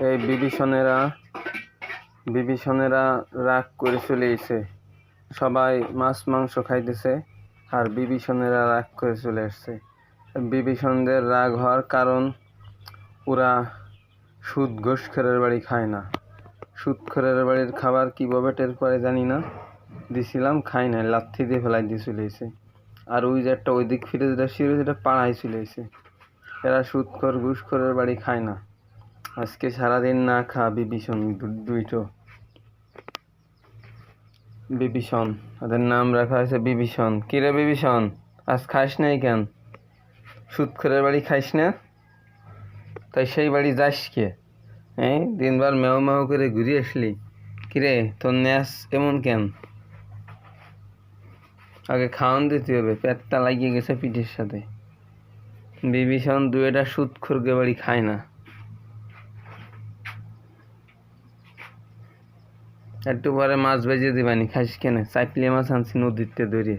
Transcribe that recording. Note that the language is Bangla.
এই বিভীষণেরা রাগ করে চলে এসে সবাই মাছ মাংস খাইতেছে, আর বিভীষণেরা রাগ করে চলে আসছে। বিভীষণদের রাগ হওয়ার কারণ, ওরা সুদ ঘুষখোরের বাড়ি খায় না। সুদখোরের বাড়ির খাবার কীভাবে টের করে জানি না, দিছিলাম খাই না, লাথি দিয়ে ফেলাই দিয়ে চলে এসে। আর ওই যে একটা ওই দিক ফিরে যেটা ছিল সেটা পাড়ায় চলে এসে। এরা সুদখোর ঘুষখোরের বাড়ি খায় না। আজকে সারাদিন না খা বিভীষণ দুইটো। বিভীষণ, ওদের নাম রাখা হয়েছে বিভীষণ। কিরে বিভীষণ, আজ খাস নাই কেন? সুদখোরের বাড়ি খাইস না? তাই সেই বাড়ি যাস কে? হ্যাঁ, দিনবার মেও মেও করে ঘুরে আসলি। কিরে, তোর ন্যাস এমন কেন? আগে খাওয়ান দিতে হবে, পেটটা লাগিয়ে গেছে পিঠের সাথে। বিভীষণ দুয়েটা সুদখোরকে বাড়ি খায় না। একটু পরে মাছ ভেজে দিবানি, খাইস কেন? চাইপলিয়া মাছ আনছি নদীতে ধরে।